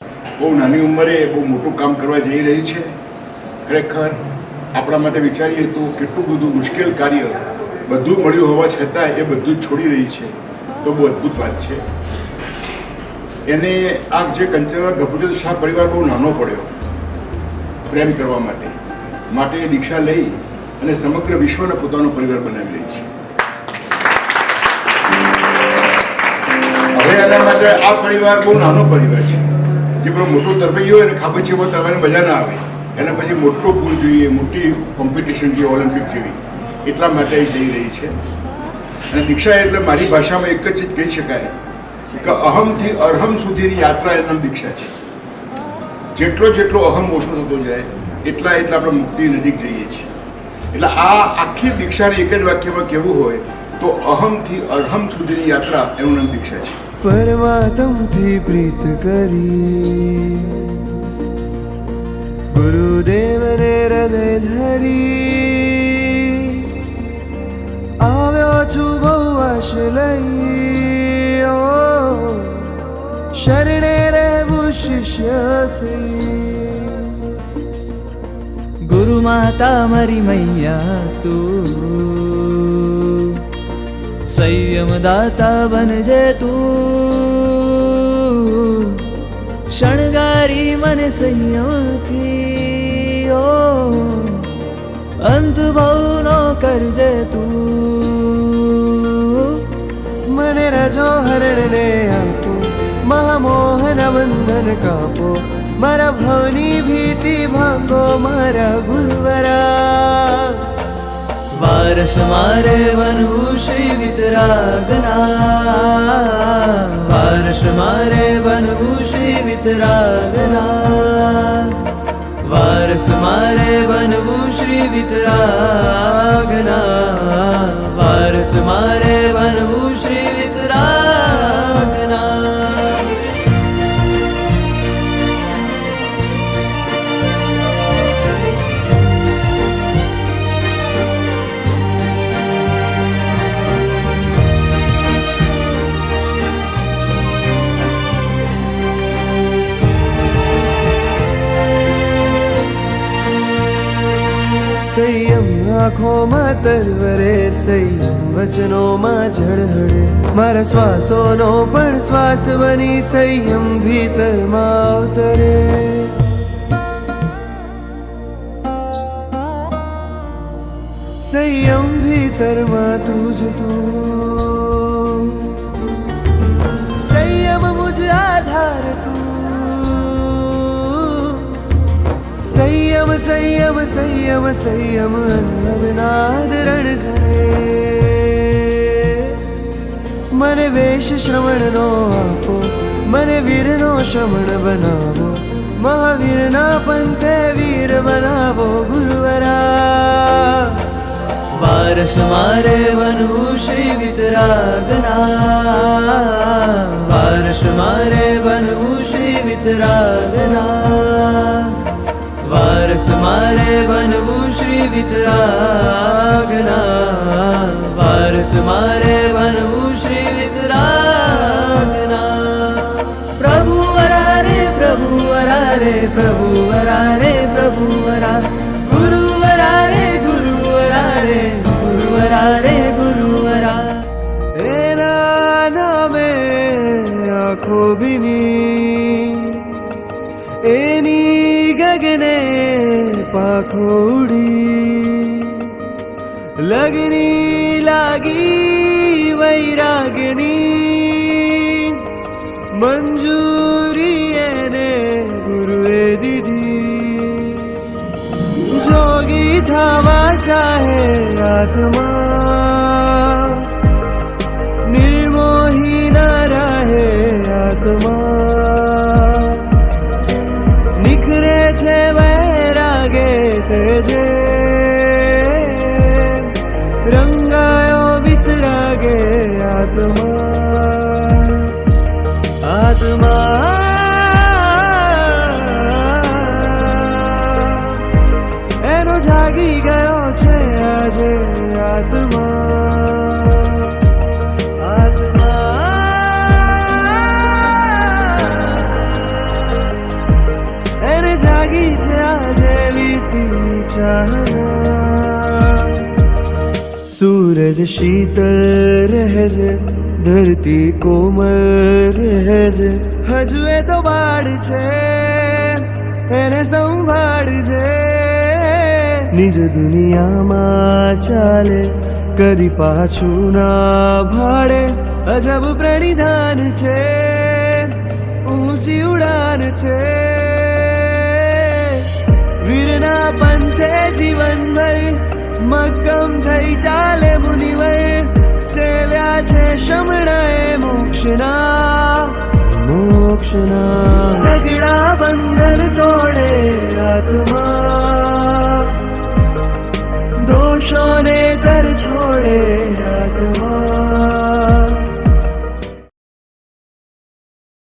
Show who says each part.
Speaker 1: બહુ નાની ઉંમરે બહુ મોટું કામ કરવા જઈ રહી છે. ખરેખર આપણા માટે વિચારીએ તો કેટલું બધું મુશ્કેલ કાર્ય બધું મળ્યું હોવા છતાં એ બધું જ છોડી રહી છે, તો બહુ અદ્ભુત વાત છે. એને આ જે કંચના ગભુજન શાહ પરિવાર બહુ નાનો પડ્યો પ્રેમ કરવા માટે એ દીક્ષા લઈ અને સમગ્ર વિશ્વને પોતાનો પરિવાર બનાવી રહી છે. હવે એના માટે આ પરિવાર બહુ નાનો પરિવાર છે. જે પેલો મોટો તરવૈયો હોય ને ખાબચીમાં તરવાની મજા ના આવે, એના પછી મોટો પુલ જોઈએ, મોટી કોમ્પિટિશન જોઈએ ઓલિમ્પિક જેવી, એટલા માટે એ જઈ રહી છે. અને દીક્ષા એટલે મારી ભાષામાં એક જ ચીજ કહી શકાય કે અહમથી અરહમ સુધીની યાત્રા એનું નામ દીક્ષા છે. જેટલો અહમ ઓછો થતો જાય એટલા આપણે મુક્તિ નજીક જઈએ છીએ. એટલે આ આખી દીક્ષાને એક જ વાક્યમાં કહેવું હોય તો અહમથી અરહમ સુધીની યાત્રા એનું નામ દીક્ષા છે.
Speaker 2: પરમાત્મથી પ્રીત કરી ગુરુદેવને હૃદય ધરી આવ્યો છું બહુ આશ લઈ, શરણે રહેવું શિષ્ય થઈ. ગુરુ માતા મારી મૈયા તું, સંયમ દાતા બનજે તું, શણગારી મને સંયમથી, અંત ભવનો કરજે તું. મને રજો હરણને આપો, મહામોહન બંધન કાપો, મારા ભવની ભીતિ ભાંગો મારા ગુરુવરા. વારસ મારે બનવું શ્રી વિતરાગના, વારસ મારે બનવું શ્રી વિતરાગના, વારસ મારે બનવું શ્રી વિતરાગના, વારસ મારે બનવું શ્રી વિતરાગના. સંયમ આંખોમાં તરવરે, સંયમ વચનોમાં ઝળહળે, મારા શ્વાસોનો પણ શ્વાસ બની સંયમ ભીતરમાં અવતરે. સંયમ ભીતરમાં તું જ તું, સંયમ મુझ આધાર તું. સંયમ સંયમ સંયમ સંયમ અનહદનાદ રણ જડે. મને વેશ શ્રવણનો આપો, મને વીરનો શ્રમણ બનાવો, મહાવીરના પંથે વીર બનાવો ગુરુવરા. વારસ મારે બનવું શ્રી વિતરાગના, વારસ મારે બનવું શ્રી વિતરાગના, વારસ મારે બનવું શ્રી વિતરાગના, વારસ મારે બનવું શ્રી વિતરાગના. પ્રભુ વરારે પ્રભુ વરારે પ્રભુ વરારે પ્રભુ વરા, ગુરુ વરારે ગુરુ વરારે ગુરુ વરારે ગુરુ વરા. એના નામે આંખો ભીની, એની ગગને પાખોડી, લગની લાગી વૈરાગની, મંજૂરી એને ગુરુએ દીધી. જોગી થવા ચાહે આત્મા, નિર્મોહી ના રહે આત્મા, નિખરે છે વૈરાગે તેજે, રંગાયો વિતરાગે આત્મા. આત્મા એનો જાગી ગયો છે આજે આત્મા. આત્મા જાગી છે આજે વીતી ચાહના सूरज शीतल रहजे धरती कोमल रहजे हजू એ તો બાળ છે એને સંભાળજે નિજ દુનિયામાં ચાલે કદી પાછું ના ભાડે અજબ પ્રણિધાન છે ઊંચી ઉડાન છે વીરના પંથે જીવનભર મક્કમ થઈ ચાલે મુનિવર સેવ્યા છે શમણાએ મોક્ષના સગડા બંધન તોડે આત્મા દોષોને તર છોડે આત્મા